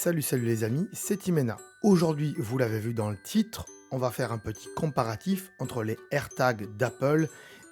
Salut les amis, c'est Timena. Aujourd'hui, vous l'avez vu dans le titre, on va faire un petit comparatif entre les AirTags d'Apple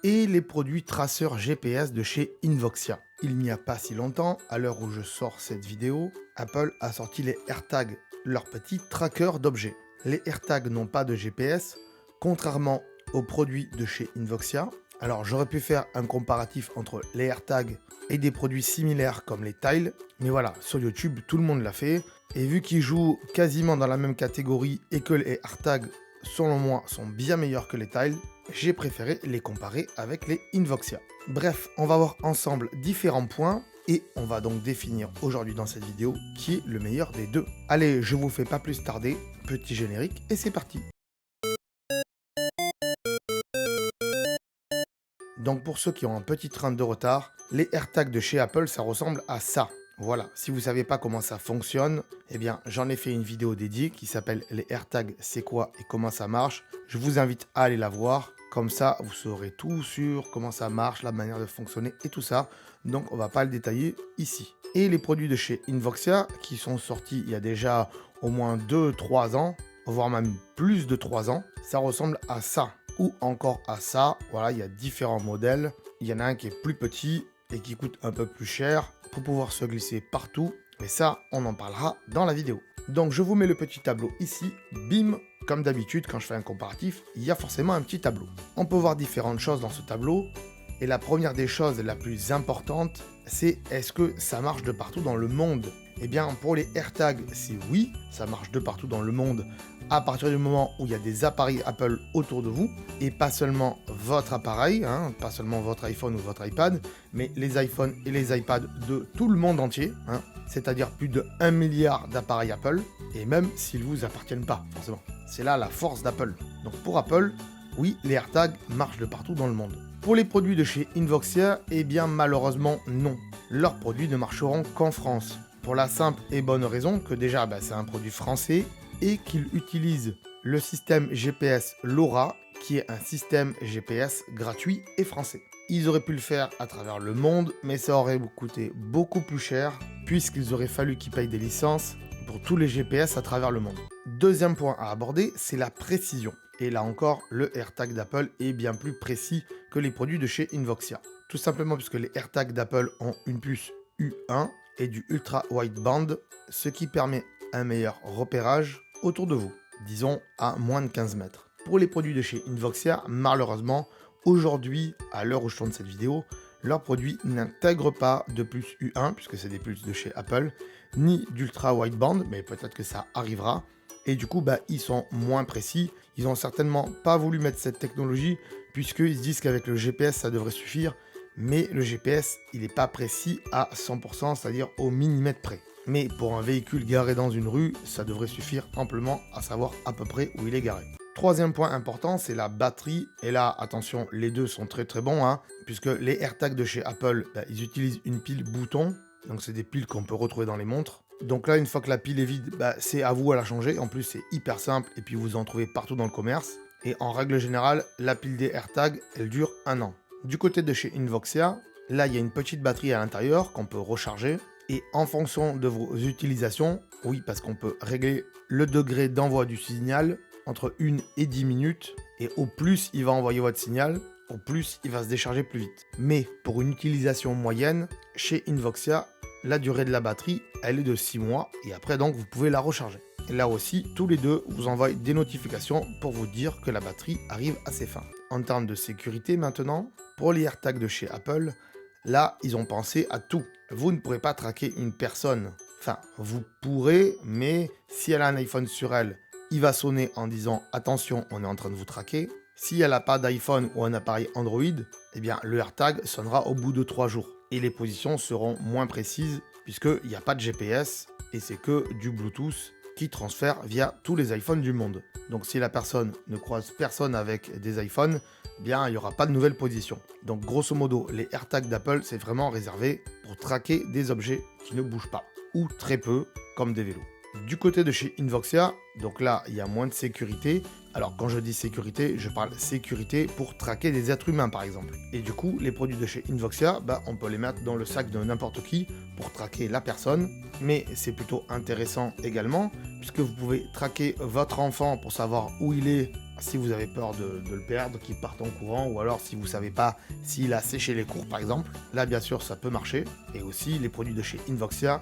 et les produits traceurs GPS de chez Invoxia. Il n'y a pas si longtemps, à l'heure où je sors cette vidéo, Apple a sorti les AirTags, leur petit tracker d'objets. Les AirTags n'ont pas de GPS, contrairement aux produits de chez Invoxia. Alors j'aurais pu faire un comparatif entre les AirTags et des produits similaires comme les Tile, mais voilà, sur YouTube tout le monde l'a fait, et vu qu'ils jouent quasiment dans la même catégorie et que les AirTags selon moi sont bien meilleurs que les Tile, j'ai préféré les comparer avec les Invoxia. Bref, on va voir ensemble différents points et on va donc définir aujourd'hui dans cette vidéo qui est le meilleur des deux. Allez, je vous fais pas plus tarder, petit générique et c'est parti. Donc pour ceux qui ont un petit train de retard, les AirTags de chez Apple, ça ressemble à ça. Voilà, si vous ne savez pas comment ça fonctionne, eh bien j'en ai fait une vidéo dédiée qui s'appelle les AirTags, c'est quoi et comment ça marche. Je vous invite à aller la voir, comme ça vous saurez tout sur comment ça marche, la manière de fonctionner et tout ça. Donc on va pas le détailler ici. Et les produits de chez Invoxia qui sont sortis il y a déjà au moins 2-3 ans, voire même plus de 3 ans, ça ressemble à ça. Ou encore à ça, voilà, il y a différents modèles. Il y en a un qui est plus petit et qui coûte un peu plus cher pour pouvoir se glisser partout. Mais ça, on en parlera dans la vidéo. Donc je vous mets le petit tableau ici. Bim, comme d'habitude, quand je fais un comparatif, il y a forcément un petit tableau. On peut voir différentes choses dans ce tableau. Et la première des choses, la plus importante, c'est est-ce que ça marche de partout dans le monde? Eh bien, pour les AirTags, c'est oui, ça marche de partout dans le monde à partir du moment où il y a des appareils Apple autour de vous, et pas seulement votre appareil, hein, pas seulement votre iPhone ou votre iPad, mais les iPhones et les iPads de tout le monde entier, hein, c'est-à-dire plus de 1 milliard d'appareils Apple, et même s'ils ne vous appartiennent pas, forcément. C'est là la force d'Apple. Donc pour Apple, oui, les AirTags marchent de partout dans le monde. Pour les produits de chez Invoxia, eh bien malheureusement non. Leurs produits ne marcheront qu'en France. Pour la simple et bonne raison que déjà c'est un produit français et qu'il utilise le système GPS LoRa qui est un système GPS gratuit et français. Ils auraient pu le faire à travers le monde, mais ça aurait coûté beaucoup plus cher puisqu'ils auraient fallu qu'ils payent des licences pour tous les GPS à travers le monde. Deuxième point à aborder, c'est la précision. Et là encore, le AirTag d'Apple est bien plus précis que les produits de chez Invoxia. Tout simplement puisque les AirTags d'Apple ont une puce U1 et du ultra wideband, ce qui permet un meilleur repérage autour de vous, disons à moins de 15 mètres. Pour les produits de chez Invoxia, malheureusement, aujourd'hui, à l'heure où je tourne cette vidéo, leurs produits n'intègrent pas de puce U1, puisque c'est des puces de chez Apple, ni d'ultra wideband, mais peut-être que ça arrivera. Et du coup, ils sont moins précis. Ils n'ont certainement pas voulu mettre cette technologie, puisqu'ils se disent qu'avec le GPS, ça devrait suffire. Mais le GPS, il n'est pas précis à 100%, c'est-à-dire au millimètre près. Mais pour un véhicule garé dans une rue, ça devrait suffire amplement à savoir à peu près où il est garé. Troisième point important, c'est la batterie. Et là, attention, les deux sont très bons, hein, puisque les AirTags de chez Apple, ils utilisent une pile bouton. Donc c'est des piles qu'on peut retrouver dans les montres. Donc là, une fois que la pile est vide, c'est à vous à la changer. En plus, c'est hyper simple et puis vous en trouvez partout dans le commerce. Et en règle générale, la pile des AirTags, elle dure 1 an. Du côté de chez Invoxia, là, il y a une petite batterie à l'intérieur qu'on peut recharger. Et en fonction de vos utilisations, oui, parce qu'on peut régler le degré d'envoi du signal entre 1 et 10 minutes. Et au plus il va envoyer votre signal, au plus il va se décharger plus vite. Mais pour une utilisation moyenne, chez Invoxia, la durée de la batterie, elle est de 6 mois. Et après, donc, vous pouvez la recharger. Et là aussi, tous les deux vous envoient des notifications pour vous dire que la batterie arrive à ses fins. En termes de sécurité maintenant, pour les AirTags de chez Apple, là, ils ont pensé à tout. Vous ne pourrez pas traquer une personne. Enfin, vous pourrez, mais si elle a un iPhone sur elle, il va sonner en disant « Attention, on est en train de vous traquer ». Si elle n'a pas d'iPhone ou un appareil Android, eh bien, le AirTag sonnera au bout de 3 jours. Et les positions seront moins précises puisqu'il n'y a pas de GPS et c'est que du Bluetooth qui transfère via tous les iPhones du monde. Donc si la personne ne croise personne avec des iPhones, eh bien il n'y aura pas de nouvelle position. Donc grosso modo, les AirTags d'Apple, c'est vraiment réservé pour traquer des objets qui ne bougent pas, ou très peu, comme des vélos. Du côté de chez Invoxia, donc là il y a moins de sécurité, Alors quand je dis sécurité, je parle sécurité pour traquer des êtres humains par exemple. Et du coup, les produits de chez Invoxia, on peut les mettre dans le sac de n'importe qui pour traquer la personne. Mais c'est plutôt intéressant également, puisque vous pouvez traquer votre enfant pour savoir où il est si vous avez peur de le perdre, qu'il parte en courant, ou alors si vous savez pas s'il a séché les cours par exemple. Là bien sûr ça peut marcher. Et aussi les produits de chez Invoxia,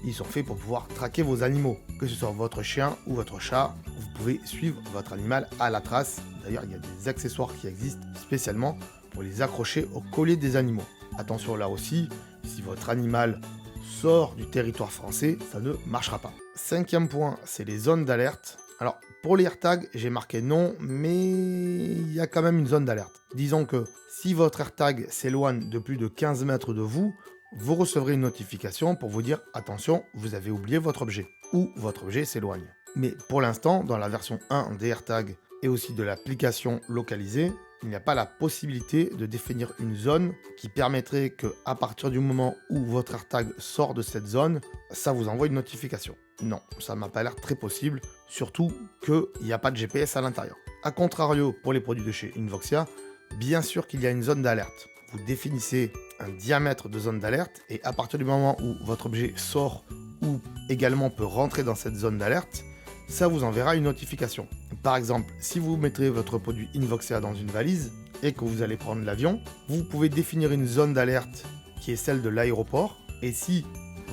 ils sont faits pour pouvoir traquer vos animaux, que ce soit votre chien ou votre chat. Vous pouvez suivre votre animal à la trace. D'ailleurs, il y a des accessoires qui existent spécialement pour les accrocher au collier des animaux. Attention là aussi, si votre animal sort du territoire français, ça ne marchera pas. Cinquième point, c'est les zones d'alerte. Alors, pour les AirTags, j'ai marqué non, mais il y a quand même une zone d'alerte. Disons que si votre AirTag s'éloigne de plus de 15 mètres de vous, vous recevrez une notification pour vous dire attention, vous avez oublié votre objet ou votre objet s'éloigne. Mais pour l'instant, dans la version 1 des AirTags et aussi de l'application localisée, il n'y a pas la possibilité de définir une zone qui permettrait que, à partir du moment où votre AirTag sort de cette zone, ça vous envoie une notification. Non, ça m'a pas l'air très possible, surtout qu'il n'y a pas de GPS à l'intérieur. A contrario, pour les produits de chez Invoxia, bien sûr qu'il y a une zone d'alerte. Vous définissez un diamètre de zone d'alerte et à partir du moment où votre objet sort ou également peut rentrer dans cette zone d'alerte, ça vous enverra une notification. Par exemple, si vous mettrez votre produit Invoxia dans une valise et que vous allez prendre l'avion, vous pouvez définir une zone d'alerte qui est celle de l'aéroport et si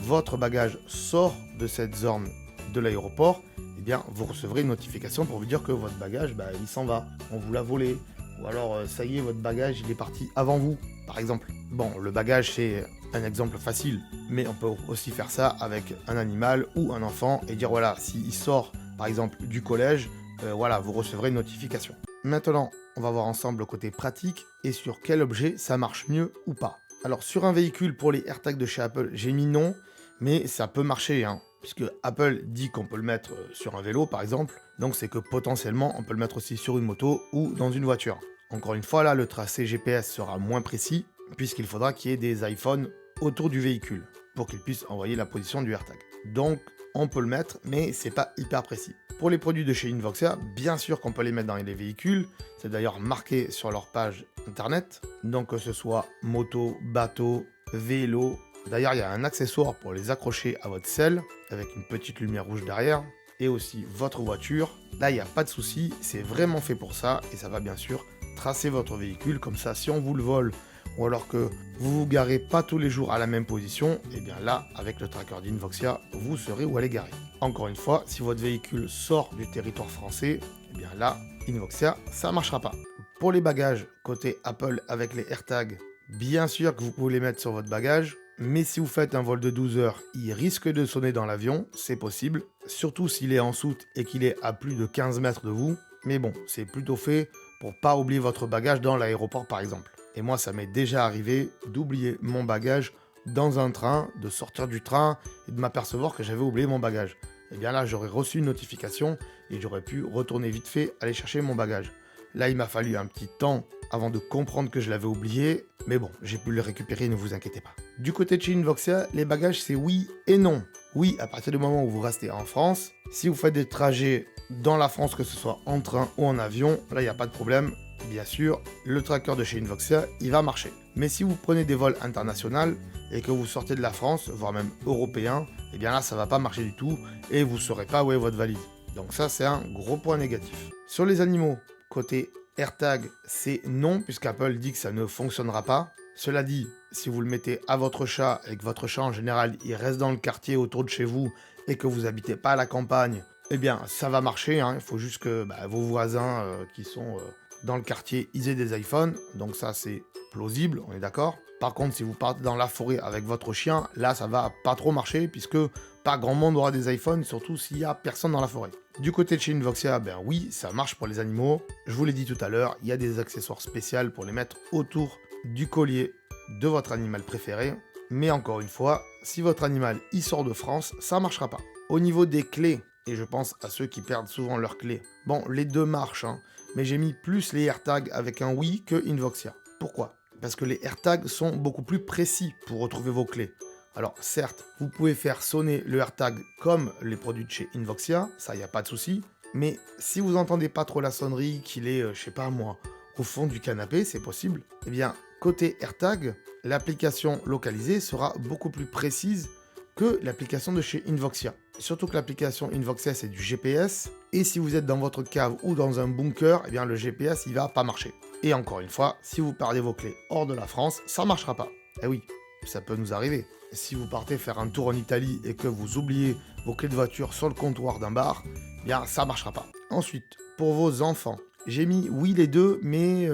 votre bagage sort de cette zone de l'aéroport, eh bien vous recevrez une notification pour vous dire que votre bagage, il s'en va, on vous l'a volé. Ou alors, ça y est, votre bagage, il est parti avant vous, par exemple. Bon, le bagage, c'est un exemple facile, mais on peut aussi faire ça avec un animal ou un enfant et dire, voilà, s'il sort, par exemple, du collège, voilà, vous recevrez une notification. Maintenant, on va voir ensemble le côté pratique et sur quel objet ça marche mieux ou pas. Alors, sur un véhicule, pour les AirTags de chez Apple, j'ai mis non, mais ça peut marcher, puisque Apple dit qu'on peut le mettre sur un vélo, par exemple. Donc, c'est que potentiellement, on peut le mettre aussi sur une moto ou dans une voiture. Encore une fois, là, le tracé GPS sera moins précis, puisqu'il faudra qu'il y ait des iPhones autour du véhicule, pour qu'ils puissent envoyer la position du AirTag. Donc, on peut le mettre, mais c'est pas hyper précis. Pour les produits de chez Invoxia, bien sûr qu'on peut les mettre dans les véhicules, c'est d'ailleurs marqué sur leur page internet, donc que ce soit moto, bateau, vélo. D'ailleurs, il y a un accessoire pour les accrocher à votre selle, avec une petite lumière rouge derrière, et aussi votre voiture. Là, il n'y a pas de souci, c'est vraiment fait pour ça, et ça va bien sûr tracer votre véhicule, comme ça si on vous le vole ou alors que vous vous garez pas tous les jours à la même position, et bien là, avec le tracker d'Invoxia, vous saurez où aller garer. Encore une fois, si votre véhicule sort du territoire français, et bien là, Invoxia, ça marchera pas. Pour les bagages, côté Apple avec les AirTags, bien sûr que vous pouvez les mettre sur votre bagage, mais si vous faites un vol de 12 heures, il risque de sonner dans l'avion, c'est possible, surtout s'il est en soute et qu'il est à plus de 15 mètres de vous, mais bon, c'est plutôt fait pour pas oublier votre bagage dans l'aéroport par exemple. Et moi, ça m'est déjà arrivé d'oublier mon bagage dans un train, de sortir du train et de m'apercevoir que j'avais oublié mon bagage. Et bien là, j'aurais reçu une notification et j'aurais pu retourner vite fait aller chercher mon bagage. Là, il m'a fallu un petit temps avant de comprendre que je l'avais oublié, mais bon, j'ai pu le récupérer, ne vous inquiétez pas. Du côté de chez Invoxia, les bagages, c'est oui et non. Oui, à partir du moment où vous restez en France, si vous faites des trajets dans la France, que ce soit en train ou en avion, là, il n'y a pas de problème. Bien sûr, le tracker de chez Invoxia, il va marcher. Mais si vous prenez des vols internationaux et que vous sortez de la France, voire même européen, et bien là, ça va pas marcher du tout et vous ne saurez pas où est votre valise. Donc ça, c'est un gros point négatif. Sur les animaux, côté AirTag, c'est non, puisqu'Apple dit que ça ne fonctionnera pas. Cela dit, si vous le mettez à votre chat et que votre chat en général, il reste dans le quartier autour de chez vous et que vous habitez pas à la campagne, eh bien, ça va marcher. Il faut juste que vos voisins qui sont dans le quartier, ils aient des iPhones. Donc ça, c'est plausible, on est d'accord. Par contre, si vous partez dans la forêt avec votre chien, là, ça va pas trop marcher puisque pas grand monde aura des iPhones, surtout s'il y a personne dans la forêt. Du côté de chez Invoxia, oui, ça marche pour les animaux. Je vous l'ai dit tout à l'heure, il y a des accessoires spéciaux pour les mettre autour du collier de votre animal préféré. Mais encore une fois, si votre animal y sort de France, ça marchera pas. Au niveau des clés, et je pense à ceux qui perdent souvent leurs clés, bon, les deux marchent, mais j'ai mis plus les AirTags avec un oui que Invoxia. Pourquoi ? Parce que les AirTags sont beaucoup plus précis pour retrouver vos clés. Alors certes, vous pouvez faire sonner le AirTag comme les produits de chez Invoxia, ça y a pas de souci, Mais si vous entendez pas trop la sonnerie, qu'il est, je sais pas moi, au fond du canapé, c'est possible, eh bien, côté AirTag, l'application localisée sera beaucoup plus précise que l'application de chez Invoxia. Surtout que l'application Invoxia, c'est du GPS, et si vous êtes dans votre cave ou dans un bunker, eh bien, le GPS, il va pas marcher. Et encore une fois, si vous perdez vos clés hors de la France, ça marchera pas. Eh oui, ça peut nous arriver. Si vous partez faire un tour en Italie et que vous oubliez vos clés de voiture sur le comptoir d'un bar, eh bien ça marchera pas. Ensuite, pour vos enfants, j'ai mis oui les deux, mais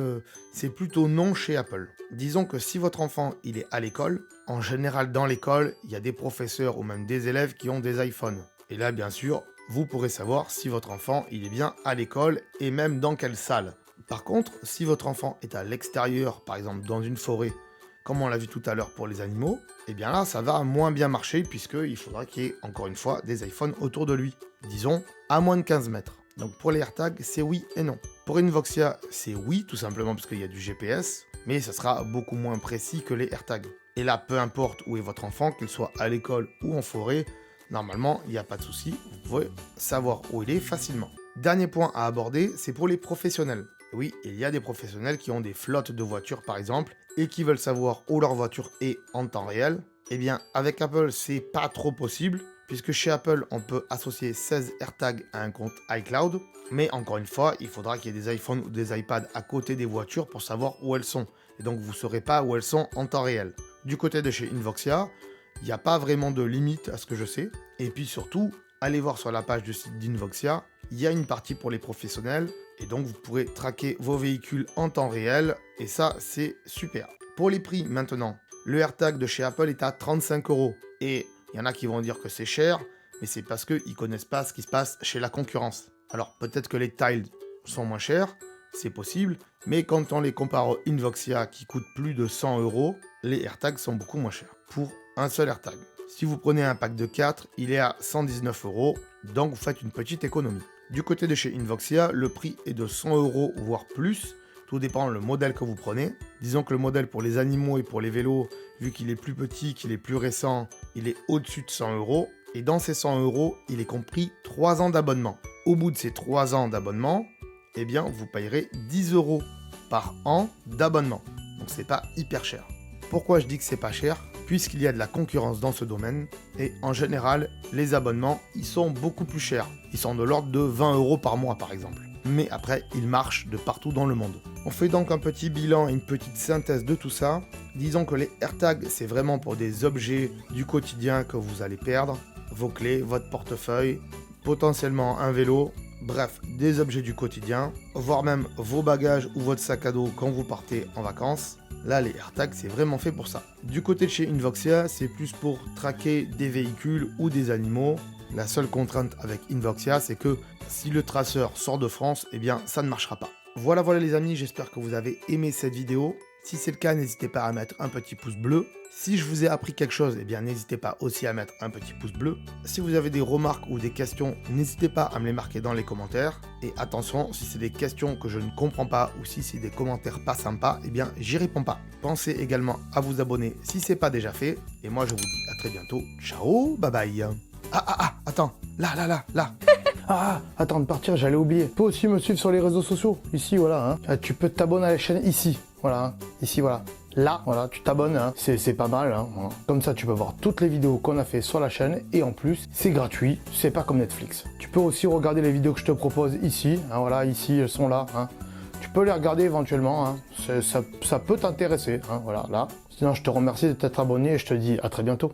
c'est plutôt non chez Apple. Disons que si votre enfant il est à l'école, en général dans l'école, il y a des professeurs ou même des élèves qui ont des iPhones. Et là, bien sûr, vous pourrez savoir si votre enfant il est bien à l'école et même dans quelle salle. Par contre, si votre enfant est à l'extérieur, par exemple dans une forêt, comme on l'a vu tout à l'heure pour les animaux, eh bien là, ça va moins bien marcher puisqu'il faudra qu'il y ait, encore une fois, des iPhones autour de lui. Disons, à moins de 15 mètres. Donc pour les AirTags, c'est oui et non. Pour Invoxia, c'est oui, tout simplement parce qu'il y a du GPS, mais ça sera beaucoup moins précis que les AirTags. Et là, peu importe où est votre enfant, qu'il soit à l'école ou en forêt, normalement, il n'y a pas de souci, vous pouvez savoir où il est facilement. Dernier point à aborder, c'est pour les professionnels. Oui, il y a des professionnels qui ont des flottes de voitures par exemple, et qui veulent savoir où leur voiture est en temps réel. Eh bien, avec Apple, c'est pas trop possible, puisque chez Apple, on peut associer 16 AirTags à un compte iCloud, mais encore une fois, il faudra qu'il y ait des iPhones ou des iPads à côté des voitures pour savoir où elles sont, et donc vous ne saurez pas où elles sont en temps réel. Du côté de chez Invoxia, il n'y a pas vraiment de limite à ce que je sais, et puis surtout, allez voir sur la page du site d'Invoxia, il y a une partie pour les professionnels, et donc vous pourrez traquer vos véhicules en temps réel, et ça c'est super. Pour les prix maintenant, le AirTag de chez Apple est à 35 €, et il y en a qui vont dire que c'est cher, mais c'est parce qu'ils ne connaissent pas ce qui se passe chez la concurrence. Alors peut-être que les Tile sont moins chers, c'est possible, mais quand on les compare au Invoxia qui coûte plus de 100 €, les AirTags sont beaucoup moins chers pour un seul AirTag. Si vous prenez un pack de 4, il est à 119 €, donc vous faites une petite économie. Du côté de chez Invoxia, le prix est de 100 € voire plus, tout dépend le modèle que vous prenez. Disons que le modèle pour les animaux et pour les vélos, vu qu'il est plus petit, qu'il est plus récent, il est au-dessus de 100 €, et dans ces 100 €, il est compris 3 ans d'abonnement. Au bout de ces 3 ans d'abonnement, eh bien vous payerez 10 € par an d'abonnement, donc c'est pas hyper cher. Pourquoi je dis que c'est pas cher? Puisqu'il y a de la concurrence dans ce domaine, et en général, les abonnements, ils sont beaucoup plus chers. Ils sont de l'ordre de 20 € par mois par exemple. Mais après, ils marchent de partout dans le monde. On fait donc un petit bilan et une petite synthèse de tout ça. Disons que les AirTags, c'est vraiment pour des objets du quotidien que vous allez perdre. Vos clés, votre portefeuille, potentiellement un vélo, bref, des objets du quotidien, voire même vos bagages ou votre sac à dos quand vous partez en vacances. Là, les AirTags, c'est vraiment fait pour ça. Du côté de chez Invoxia, c'est plus pour traquer des véhicules ou des animaux. La seule contrainte avec Invoxia, c'est que si le traceur sort de France, eh bien, ça ne marchera pas. Voilà les amis, j'espère que vous avez aimé cette vidéo. Si c'est le cas, n'hésitez pas à mettre un petit pouce bleu. Si je vous ai appris quelque chose, eh bien n'hésitez pas aussi à mettre un petit pouce bleu. Si vous avez des remarques ou des questions, n'hésitez pas à me les marquer dans les commentaires. Et attention, si c'est des questions que je ne comprends pas ou si c'est des commentaires pas sympas, eh bien j'y réponds pas. Pensez également à vous abonner si c'est pas déjà fait. Et moi je vous dis à très bientôt. Ciao, bye bye. Attends, là. Attends de partir, j'allais oublier. Tu peux aussi me suivre sur les réseaux sociaux, ici, voilà. Tu peux t'abonner à la chaîne ici, voilà. Ici, voilà. Là, voilà, tu t'abonnes, c'est pas mal. Voilà. Comme ça, tu peux voir toutes les vidéos qu'on a fait sur la chaîne. Et en plus, c'est gratuit, c'est pas comme Netflix. Tu peux aussi regarder les vidéos que je te propose ici. Voilà, ici, elles sont là. Tu peux les regarder éventuellement, ça peut t'intéresser. Voilà, là. Sinon, je te remercie de t'être abonné et je te dis à très bientôt.